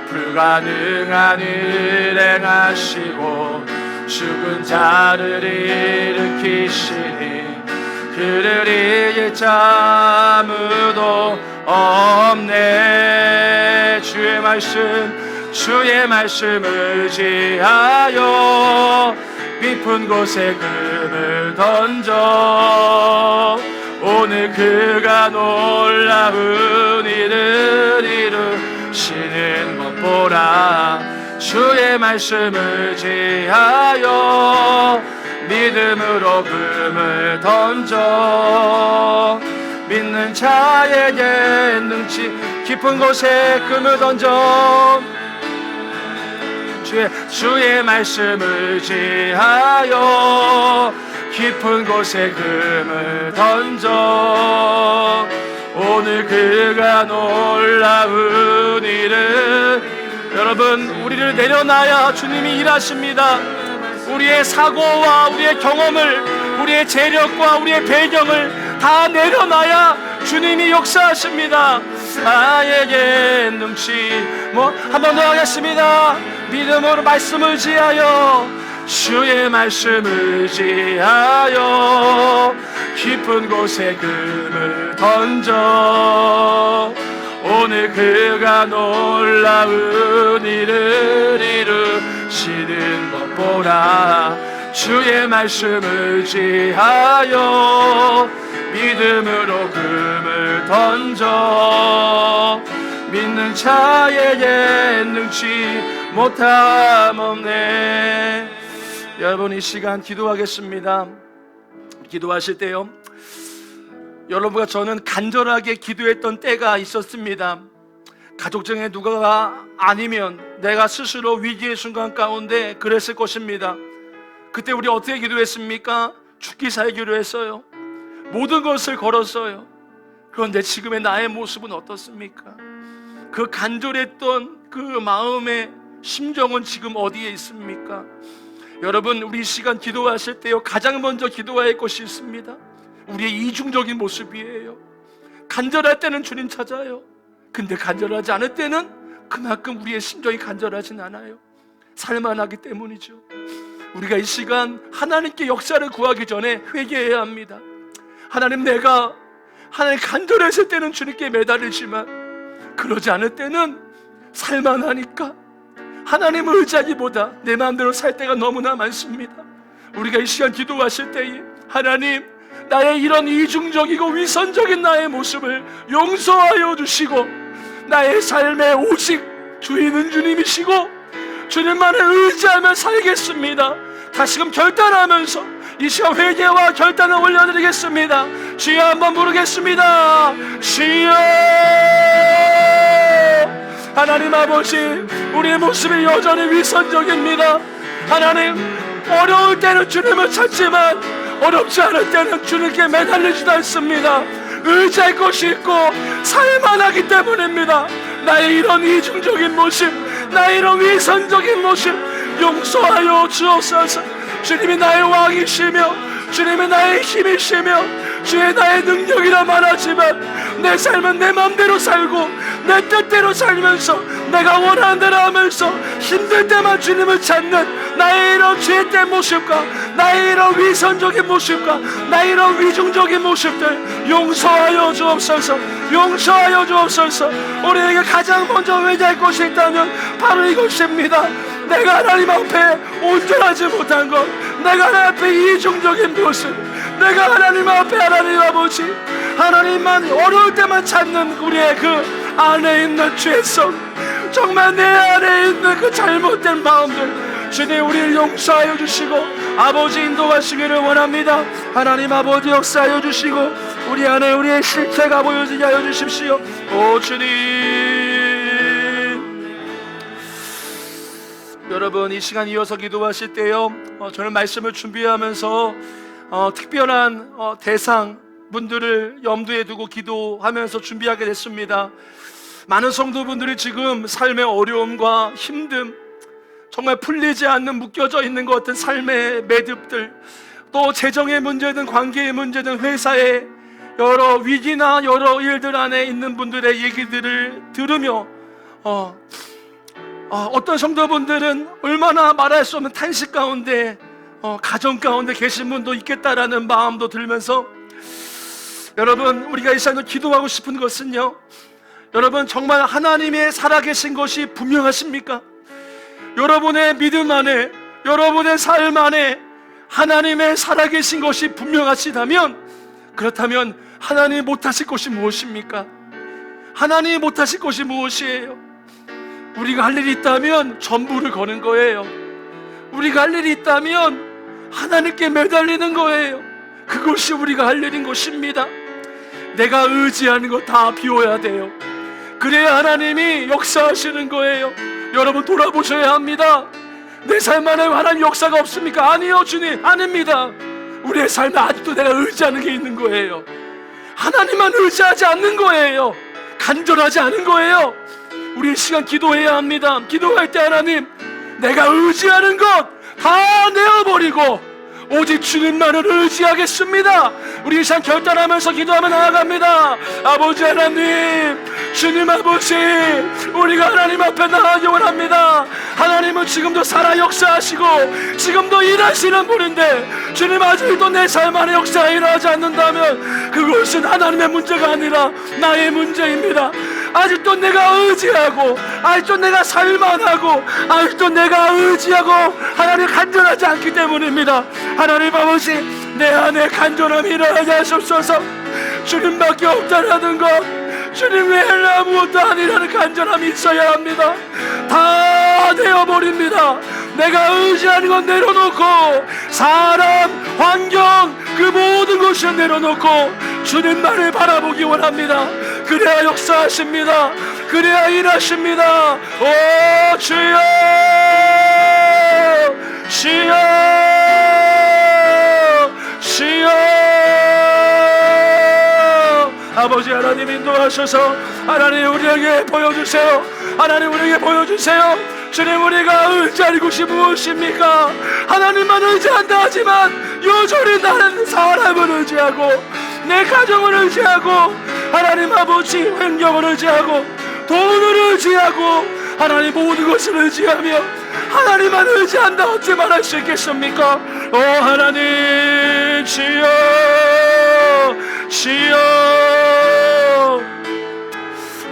불가능한 일 행하시고 죽은 자를 일으키시니 그를 이길 자 아무도 없네. 주의 말씀 의지하여 깊은 곳에 금을 던져 오늘 그가 놀라운 일을 이루시는 것 보라. 주의 말씀 의지하여 믿음으로 금을 던져 믿는 자에게 능치 깊은 곳에 금을 던져 주의 말씀 의지하여 깊은 곳에 금을 던져 오늘 그가 놀라운 일을. 여러분, 우리를 내려놔야 주님이 일하십니다. 우리의 사고와 우리의 경험을, 우리의 재력과 우리의 배경을 다 내려놔야 주님이 역사하십니다. 나에게 능치 한 번 더 하겠습니다. 믿음으로 말씀을 지하여 주의 말씀을 지하여 깊은 곳에 금을 던져 오늘 그가 놀라운 일을 이루시는 것 보라. 주의 말씀을 지하여 믿음으로 금을 던져 믿는 자에게 능치 못함 없네. 여러분, 이 시간 기도하겠습니다. 기도하실 때요, 여러분과 저는 간절하게 기도했던 때가 있었습니다. 가족 중에 누가가 아니면 내가 스스로 위기의 순간 가운데 그랬을 것입니다. 그때 우리 어떻게 기도했습니까? 죽기 살기로 했어요. 모든 것을 걸었어요. 그런데 지금의 나의 모습은 어떻습니까? 그 간절했던 그 마음의 심정은 지금 어디에 있습니까? 여러분, 우리 이 시간 기도하실 때요, 가장 먼저 기도해야 할 것이 있습니다. 우리의 이중적인 모습이에요. 간절할 때는 주님 찾아요. 근데 간절하지 않을 때는 그만큼 우리의 심정이 간절하진 않아요. 살만하기 때문이죠. 우리가 이 시간 하나님께 역사를 구하기 전에 회개해야 합니다. 하나님, 내가 하나님 간절했을 때는 주님께 매달리지만 그러지 않을 때는 살만하니까 하나님을 의지하기보다 내 마음대로 살 때가 너무나 많습니다. 우리가 이 시간 기도하실 때에 하나님, 나의 이런 이중적이고 위선적인 나의 모습을 용서하여 주시고 나의 삶에 오직 주인은 주님이시고 주님만을 의지하며 살겠습니다. 다시금 결단하면서 이 시간 회개와 결단을 올려드리겠습니다. 주여, 한번 부르겠습니다. 주여. 하나님 아버지, 우리의 모습이 여전히 위선적입니다. 하나님, 어려울 때는 주님을 찾지만 어렵지 않을 때는 주님께 매달리지도 않습니다. 의지할 것이 있고 살만하기 때문입니다. 나의 이런 이중적인 모습, 나의 이런 위선적인 모습 용서하여 주옵소서. 주님이 나의 왕이시며 주님이 나의 힘이시며 주의 나의 능력이라 말하지만 내 삶은 내 맘대로 살고 내 뜻대로 살면서 내가 원하는 대로 하면서 힘들 때만 주님을 찾는 나의 이런 죄된 모습과 나의 이런 위선적인 모습과 나의 이런 위중적인 모습들 용서하여 주옵소서. 용서하여 주옵소서. 우리에게 가장 먼저 회개할 것이 있다면 바로 이것입니다. 내가 하나님 앞에 온전하지 못한 것, 내가 하나님 앞에 이중적인 모습, 내가 하나님 앞에 하나님 아버지 하나님만 어려울 때만 찾는 우리의 그 안에 있는 죄성, 정말 내 안에 있는 그 잘못된 마음들, 주님 우리를 용서하여 주시고 아버지 인도하시기를 원합니다. 하나님 아버지 역사하여 주시고 우리 안에 우리의 실체가 보여지게 하여 주십시오. 오 주님, 여러분 이 시간 이어서 기도하실 때요, 저는 말씀을 준비하면서 특별한 대상 분들을 염두에 두고 기도하면서 준비하게 됐습니다. 많은 성도분들이 지금 삶의 어려움과 힘듦, 정말 풀리지 않는 묶여져 있는 것 같은 삶의 매듭들, 또 재정의 문제든 관계의 문제든 회사의 여러 위기나 여러 일들 안에 있는 분들의 얘기들을 들으며 어떤 성도분들은 얼마나 말할 수 없는 탄식 가운데 가정 가운데 계신 분도 있겠다라는 마음도 들면서, 여러분 우리가 이 시간에 기도하고 싶은 것은요, 여러분 정말 하나님의 살아계신 것이 분명하십니까? 여러분의 믿음 안에, 여러분의 삶 안에 하나님의 살아계신 것이 분명하시다면, 그렇다면 하나님이 못하실 것이 무엇입니까? 하나님이 못하실 것이 무엇이에요? 우리가 할 일이 있다면 전부를 거는 거예요. 우리가 할 일이 있다면 하나님께 매달리는 거예요. 그것이 우리가 할 일인 것입니다. 내가 의지하는 거 다 비워야 돼요. 그래야 하나님이 역사하시는 거예요. 여러분 돌아보셔야 합니다. 내 삶 안에 하나님 역사가 없습니까? 아니요 주님, 아닙니다. 우리의 삶에 아직도 내가 의지하는 게 있는 거예요. 하나님만 의지하지 않는 거예요. 간절하지 않은 거예요. 우리 시간 기도해야 합니다. 기도할 때 하나님, 내가 의지하는 것 다 내어버리고 오직 주님만을 의지하겠습니다. 우리 이 시간 결단하면서 기도하며 나아갑니다. 아버지 하나님, 주님 아버지, 우리가 하나님 앞에 나아가기 원합니다. 하나님은 지금도 살아 역사하시고 지금도 일하시는 분인데, 주님 아직도 내 삶 안에 역사가 일어나지 않는다면 그것은 하나님의 문제가 아니라 나의 문제입니다. 아직도 내가 의지하고, 아직도 내가 살만하고, 아직도 내가 의지하고 하나님 간절하지 않기 때문입니다. 하나님 아버지, 내 안에 간절함이 일어나게 하시옵소서. 주님밖에 없다라는 것, 주님 외에는 아무것도 아니라는 간절함이 있어야 합니다. 다 내어버립니다. 내가 의지하는 건 내려놓고, 사람, 환경, 그 모든 것을 내려놓고 주님만을 바라보기 원합니다. 그래야 역사하십니다. 그래야 일하십니다. 오 주여, 주여, 주여. 아버지 하나님 인도하셔서 하나님 우리에게 보여주세요. 하나님 우리에게 보여주세요. 주님, 우리가 의지할 곳이 무엇입니까? 하나님만 의지한다 하지만 여전히 나는 사람을 의지하고, 내 가정을 의지하고, 하나님 아버지 환경을 의지하고, 돈을 의지하고, 하나님 모든 것을 의지하며 하나님만 의지한다 어찌 말할 수 있겠습니까? 오 하나님, 주여, 주여.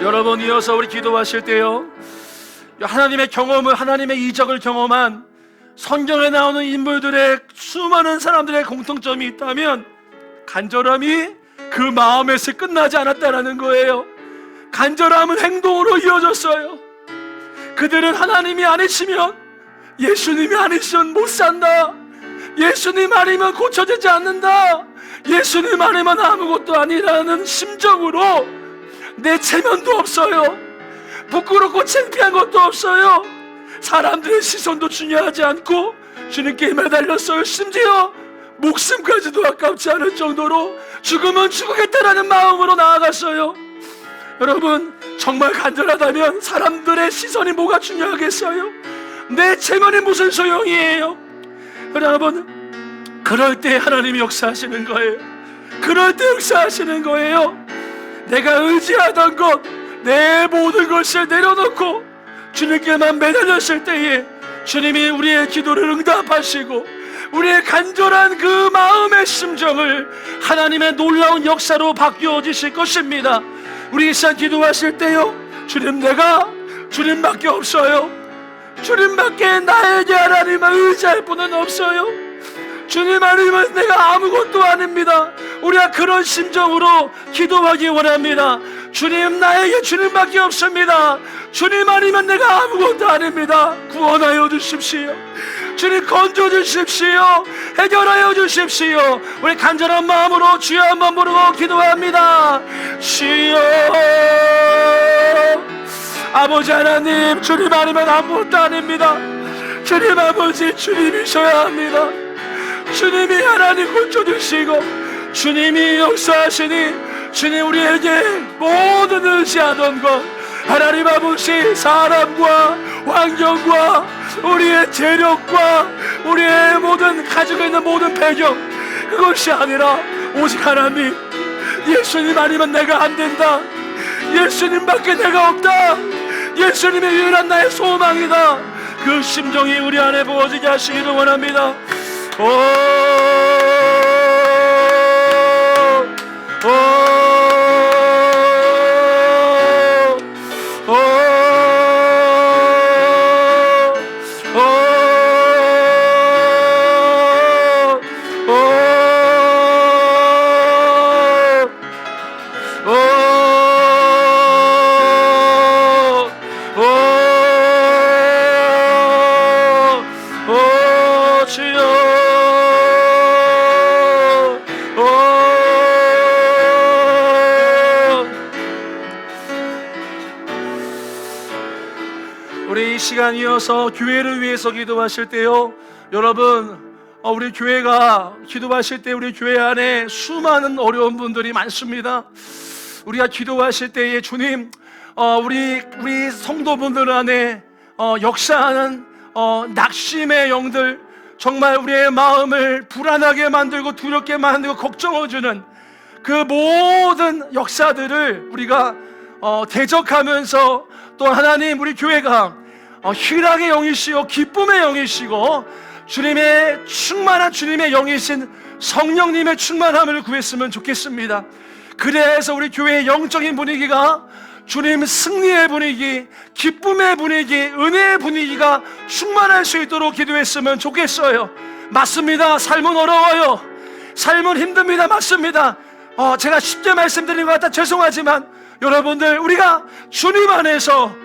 여러분 이어서 우리 기도하실 때요, 하나님의 경험을, 하나님의 이적을 경험한 성경에 나오는 인물들의 수많은 사람들의 공통점이 있다면 간절함이 그 마음에서 끝나지 않았다라는 거예요. 간절함은 행동으로 이어졌어요. 그들은 하나님이 아니시면, 예수님이 아니시면 못 산다, 예수님 아니면 고쳐지지 않는다, 예수님 아니면 아무것도 아니라는 심정으로 내 체면도 없어요, 부끄럽고 창피한 것도 없어요, 사람들의 시선도 중요하지 않고 주님께 매달렸어요. 심지어 목숨까지도 아깝지 않을 정도로 죽으면 죽겠다라는 마음으로 나아갔어요. 여러분 정말 간절하다면 사람들의 시선이 뭐가 중요하겠어요? 내 체면이 무슨 소용이에요? 여러분 그럴 때 하나님이 역사하시는 거예요. 그럴 때 역사하시는 거예요. 내가 의지하던 것, 내 모든 것을 내려놓고 주님께만 매달렸을 때에 주님이 우리의 기도를 응답하시고 우리의 간절한 그 마음의 심정을 하나님의 놀라운 역사로 바뀌어 주실 것입니다. 우리 이 시간 기도하실 때요, 주님 내가 주님밖에 없어요. 주님밖에 나에게 하나님을 의지할 분은 없어요. 주님 아니면 내가 아무것도 아닙니다. 우리가 그런 심정으로 기도하기 원합니다. 주님, 나에게 주님밖에 없습니다. 주님 아니면 내가 아무것도 아닙니다. 구원하여 주십시오. 주님, 건져 주십시오. 해결하여 주십시오. 우리 간절한 마음으로 주여 한번 부르고 기도합니다. 주여, 아버지 하나님, 주님 아니면 아무것도 아닙니다. 주님 아버지, 주님이셔야 합니다. 주님이 하나님 고쳐주시고 주님이 역사하시니 주님, 우리에게 모든 의지하던 것, 하나님 아버지, 사람과 환경과 우리의 재력과 우리의 모든 가지고 있는 모든 배경, 그것이 아니라 오직 하나님, 예수님 아니면 내가 안 된다. 예수님밖에 내가 없다. 예수님이 유일한 나의 소망이다. 그 심정이 우리 안에 부어지게 하시기를 원합니다. 우리 이 시간 이어서 교회를 위해서 기도하실 때요, 여러분, 우리 교회가 기도하실 때 우리 교회 안에 수많은 어려운 분들이 많습니다. 우리가 기도하실 때에 주님, 우리 성도분들 안에 역사하는 낙심의 영들, 정말 우리의 마음을 불안하게 만들고 두렵게 만들고 걱정해주는 그 모든 역사들을 우리가 대적하면서, 또 하나님, 우리 교회가 희락의 영이시요 기쁨의 영이시고 주님의 충만한 주님의 영이신 성령님의 충만함을 구했으면 좋겠습니다. 그래서 우리 교회의 영적인 분위기가 주님 승리의 분위기, 기쁨의 분위기, 은혜의 분위기가 충만할 수 있도록 기도했으면 좋겠어요. 맞습니다. 삶은 어려워요. 삶은 힘듭니다. 맞습니다. 제가 쉽게 말씀드린 것 같아 죄송하지만, 여러분들, 우리가 주님 안에서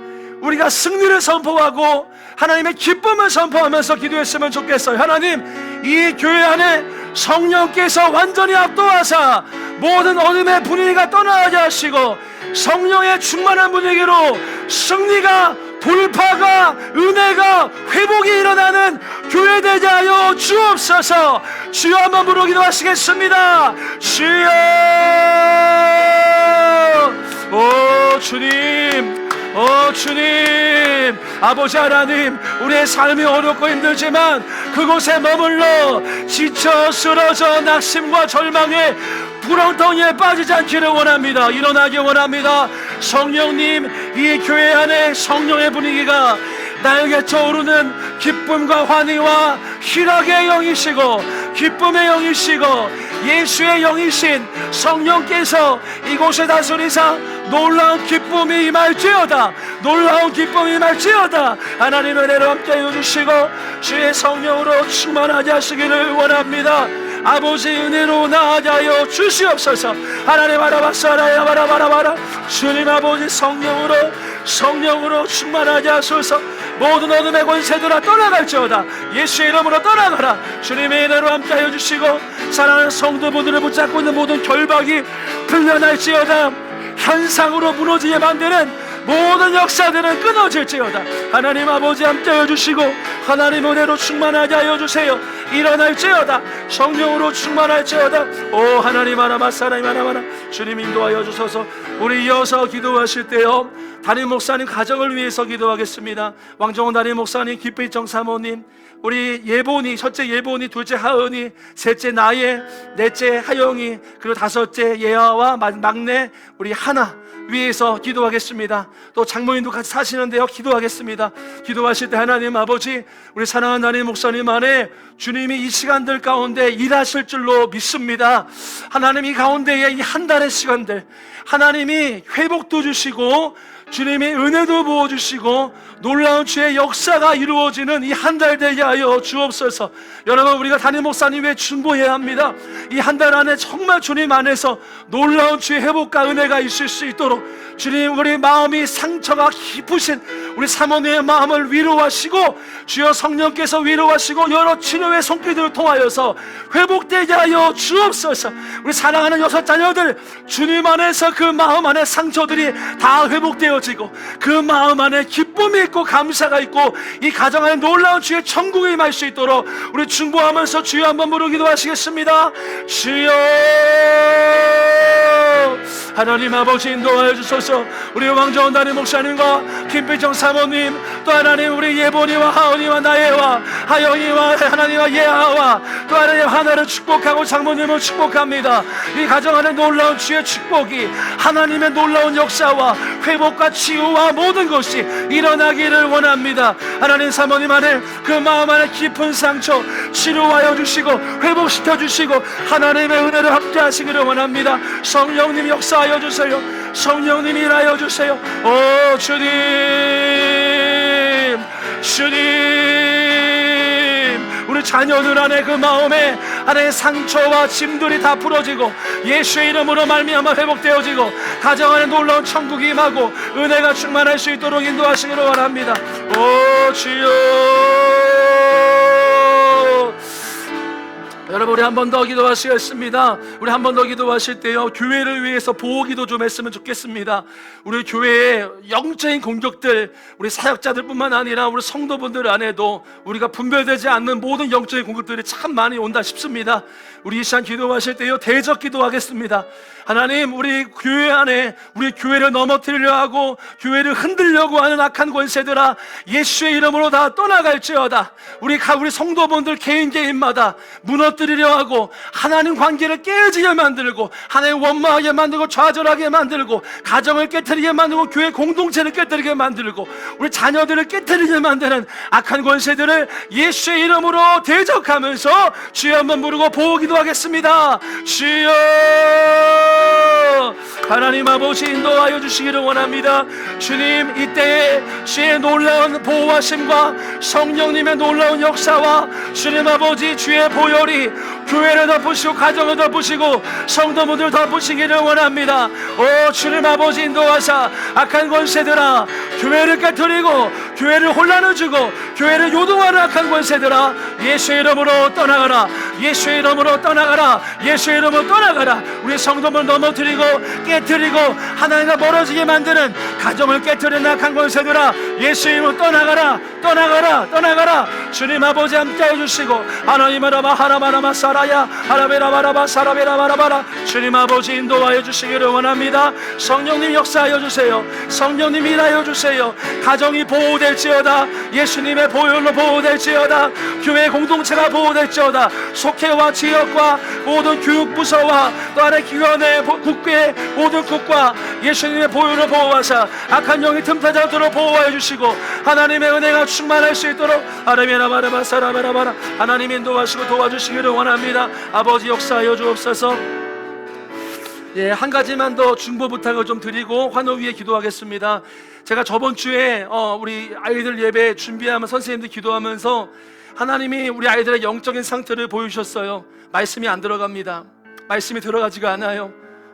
우리가 승리를 선포하고 하나님의 기쁨을 선포하면서 기도했으면 좋겠어요. 하나님, 이 교회 안에 성령께서 완전히 압도하사 모든 어둠의 분위기가 떠나게 하시고 성령의 충만한 분위기로 승리가, 돌파가, 은혜가, 회복이 일어나는 교회 되게 하여 주옵소서. 주여 한번 부르고 기도하시겠습니다. 주여. 오 주님, 주님, 아버지 하나님, 우리의 삶이 어렵고 힘들지만 그곳에 머물러 지쳐 쓰러져 낙심과 절망에 구렁텅이에 빠지지 않기를 원합니다. 일어나기 원합니다. 성령님, 이 교회 안에 성령의 분위기가 나에게 떠오르는 기쁨과 환희와 희락의 영이시고 기쁨의 영이시고 예수의 영이신 성령께서 이곳에 다스리사 놀라운 기쁨이 임할지어다. 놀라운 기쁨이 임할지어다. 하나님의 은혜로 함께해 주시고 주의 성령으로 충만하게 하시기를 원합니다. 아버지 은혜로 나아게 하여 주시옵소서. 하나님 바라바사라야 바라바라바라. 주님 아버지 성령으로 충만하게 하소서. 모든 어둠의 권세들아 떠나갈지어다. 예수의 이름으로 떠나가라. 주님의 은혜로 함께하여 주시고 사랑하는 성도분들을 붙잡고 있는 모든 결박이 풀려날지어다. 현상으로 무너지게 만드는 모든 역사들은 끊어질지어다. 하나님 아버지 함께하여 주시고 하나님 은혜로 충만하게 하여 주세요. 일어날지어다. 성령으로 충만할지어다. 오 하나님 하나마사 하나님 하나마나 주님 인도하여 주소서. 우리 이어서 기도하실 때요, 담임 목사님 가정을 위해서 기도하겠습니다. 왕정원 담임 목사님, 기쁘이정 사모님, 우리 예본이, 첫째 예본이, 둘째 하은이, 셋째 나예, 넷째 하영이, 그리고 다섯째 예아와 막내 우리 하나 위해서 기도하겠습니다. 또 장모님도 같이 사시는데요, 기도하겠습니다. 기도하실 때 하나님 아버지, 우리 사랑하는 담임 목사님 안에 주님이 이 시간들 가운데 일하실 줄로 믿습니다. 하나님 이 가운데에 이 한 달의 시간들 하나님이 회복도 주시고 주님이 은혜도 부어주시고 놀라운 주의 역사가 이루어지는 이 한 달 되게 하여 주옵소서. 여러분, 우리가 담임 목사님 외에 중보해야 합니다. 이 한 달 안에 정말 주님 안에서 놀라운 주의 회복과 은혜가 있을 수 있도록 주님, 우리 마음이 상처가 깊으신 우리 사모님의 마음을 위로하시고 주여 성령께서 위로하시고 여러 치료의 손길들을 통하여서 회복되게 하여 주옵소서. 우리 사랑하는 6 자녀들, 주님 안에서 그 마음 안에 상처들이 다 회복되어지고 그 마음 안에 기쁨이 있고 감사가 있고 이 가정 안에 놀라운 주의 천국이 임할 수 있도록 우리 중보하면서 주여 한번 부르기도 하시겠습니다. 주여, 하나님 아버지 인도하여 주소서. 우리 왕정원 담임 목사님과 김필정 사모님, 또 하나님 우리 예본이와 하은이와 나예와 하영이와 하나님과 예하와 또 하나님 하나를 축복하고 장모님을 축복합니다. 이 가정 안에 놀라운 주의 축복이, 하나님의 놀라운 역사와 회복과 치유와 모든 것이 일어나기를 원합니다. 하나님, 사모님 안에 그 마음 안에 깊은 상처 치료하여 주시고 회복시켜 주시고 하나님의 은혜를 함께 하시기를 원합니다. 성령님 역사하여 주세요. 성령님 일하여 주세요. 오 주님, 주님, 우리 자녀들 안에 그 마음에 안에 상처와 짐들이 다 풀어지고 예수의 이름으로 말미암아 회복되어지고 가정 안에 놀라운 천국이 임하고 은혜가 충만할 수 있도록 인도하시기를 원합니다. 오 주여, 여러분, 우리 한 번 더 기도하시겠습니다. 우리 한 번 더 기도하실 때요, 교회를 위해서 보호 기도 좀 했으면 좋겠습니다. 우리 교회의 영적인 공격들, 우리 사역자들 뿐만 아니라 우리 성도분들 안에도 우리가 분별되지 않는 모든 영적인 공격들이 참 많이 온다 싶습니다. 우리 이 시간 기도하실 때요, 대적 기도하겠습니다. 하나님, 우리 교회 안에 우리 교회를 넘어뜨리려 하고 교회를 흔들려고 하는 악한 권세들아, 예수의 이름으로 다 떠나갈지어다. 우리 성도분들 개인마다 무너뜨리려 하고 하나님 관계를 깨지게 만들고 하나님 원망하게 만들고 좌절하게 만들고 가정을 깨뜨리게 만들고 교회 공동체를 깨뜨리게 만들고 우리 자녀들을 깨뜨리게 만드는 악한 권세들을 예수의 이름으로 대적하면서 주여 한번 부르고 보호 기도하겠습니다. 주여, 하나님 아버지 인도하여 주시기를 원합니다. 주님, 이때에 주의 놀라운 보호하심과 성령님의 놀라운 역사와 주님 아버지 주의 보혈이 교회를 덮으시고 가정을 덮으시고 성도분들 덮으시기를 원합니다. 오 주님 아버지 인도하사 악한 권세들아, 교회를 깨뜨리고 교회를 혼란을 주고 교회를 요동하는 악한 권세들아, 예수의 이름으로 떠나가라. 예수의 이름으로 떠나가라. 예수의 이름으로 떠나가라. 우리 성도분 넘어뜨리고 깨뜨리고 하나님과 멀어지게 만드는 가정을 깨뜨리는 악한 권세들아, 예수의 이름으로 떠나가라. 떠나가라. 떠나가라. 주님 아버지 함께해 주시고 하나님 아라바 하라바라바 사라야 하라베라바라바 사라베라바라바라, 주님 아버지 인도하여 주시기를 원합니다. 성령님 역사하여 주세요. 성령님 일하여 주세요. 가정이 보호될지어다. 예수님의 보혈로 보호될지어다. 교회 공동체가 보호될지어다. 속회와 지역과 모든 교육부서와 또 아래 기관의 국회 모든 국과 예수님의 보혈로 보호하사 악한 영이 틈타지 않도록 보호하여 주시고 하나님의 은혜가 충만할 수 있도록 아르메라바라바 사라베라바라 하나님 인도하시고 도와주시기를 원합니다. 아버지 역사하여 주옵소서. 예, 한 가지만 더 중보 부탁을 좀 드리고 환호 위에 기도하겠습니다. 제가 저번 주에 우리 아이들 예배 준비하면 선생님들 기도하면서 하나님이 우리 아이들의 영적인 상태를 보여주셨어요. 말씀이 안 들어갑니다. 말씀이 들어가지가 않아요.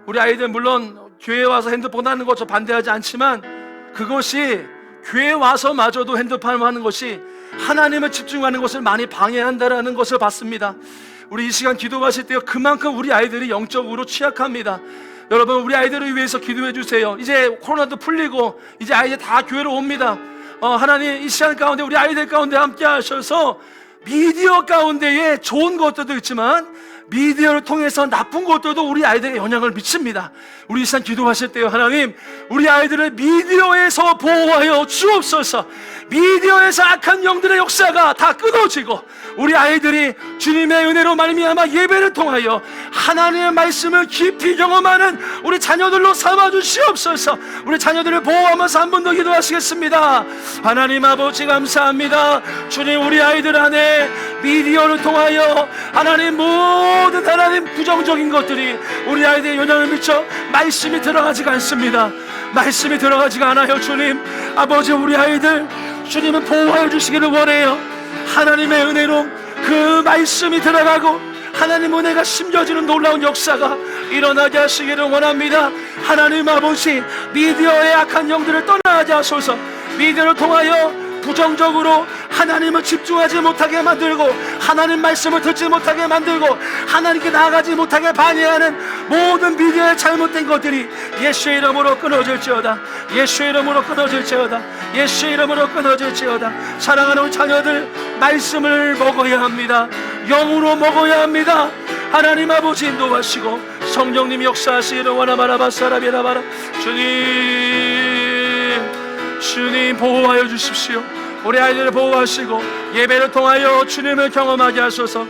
우리 아이들 물론 교회에 와서 핸드폰 하는 거 저 반대하지 않지만 그것이 교회에 와서마저도 핸드폰 하는 것이 하나님을 집중하는 것을 많이 방해한다라는 것을 봤습니다. 우리 이 시간 기도하실 때요, 그만큼 우리 아이들이 영적으로 취약합니다. 여러분, 우리 아이들을 위해서 기도해 주세요. 이제 코로나도 풀리고 이제 아이들 다 교회로 옵니다. 하나님 이 시간 가운데 우리 아이들 가운데 함께 하셔서 미디어 가운데에 좋은 것들도 있지만 미디어를 통해서 나쁜 것들도 우리 아이들에게 영향을 미칩니다. 우리 이 시간 기도하실 때요, 하나님 우리 아이들을 미디어에서 보호하여 주옵소서. 미디어에서 악한 영들의 역사가 다 끊어지고 우리 아이들이 주님의 은혜로 말미암아 예배를 통하여 하나님의 말씀을 깊이 경험하는 우리 자녀들로 삼아주시옵소서. 우리 자녀들을 보호하면서 한 번 더 기도하시겠습니다. 하나님 아버지 감사합니다. 주님, 우리 아이들 안에 미디어를 통하여 하나님 모든 하나님 부정적인 것들이 우리 아이들의 영향을 미쳐 말씀이 들어가지가 않습니다. 말씀이 들어가지가 않아요. 주님, 아버지, 우리 아이들 주님은 보호하여 주시기를 원해요. 하나님의 은혜로 그 말씀이 들어가고 하나님 은혜가 심겨지는 놀라운 역사가 일어나게 하시기를 원합니다. 하나님 아버지, 미디어의 악한 영들을 떠나게 하소서. 미디어를 통하여 부정적으로 하나님을 집중하지 못하게 만들고 하나님 말씀을 듣지 못하게 만들고 하나님께 나아가지 못하게 방해하는 모든 미디어의 잘못된 것들이 예수의 이름으로 끊어질지어다. 예수의 이름으로 끊어질지어다. 예수의 이름으로 끊어질지어다. 사랑하는 우리 자녀들, 말씀을 먹어야 합니다. 영으로 먹어야 합니다. 하나님 아버지 인도하시고 성령님 역사하시기를 원하마라바 사라비라바라. 주님 보호하여 주십시오. 우리 아이들을 보호하시고 예배를 통하여 주님을 경험하게 하소서.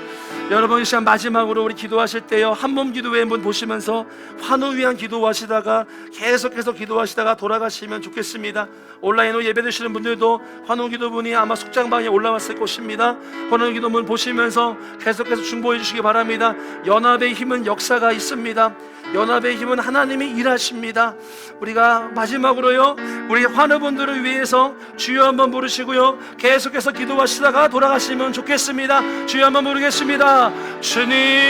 여러분, 이 시간 마지막으로 우리 기도하실 때요, 한몸 기도회 한번 보시면서 환우 위한 기도하시다가 계속해서 기도하시다가 돌아가시면 좋겠습니다. 온라인으로 예배 드시는 분들도 환우 기도문이 아마 속장방에 올라왔을 것입니다. 환우 기도문 보시면서 계속해서 중보해 주시기 바랍니다. 연합의 힘은 역사가 있습니다. 연합의 힘은 하나님이 일하십니다. 우리가 마지막으로요, 우리 환우분들을 위해서 주여 한번 부르시고요, 계속해서 기도하시다가 돌아가시면 좋겠습니다. 주여 한번 부르겠습니다. 주님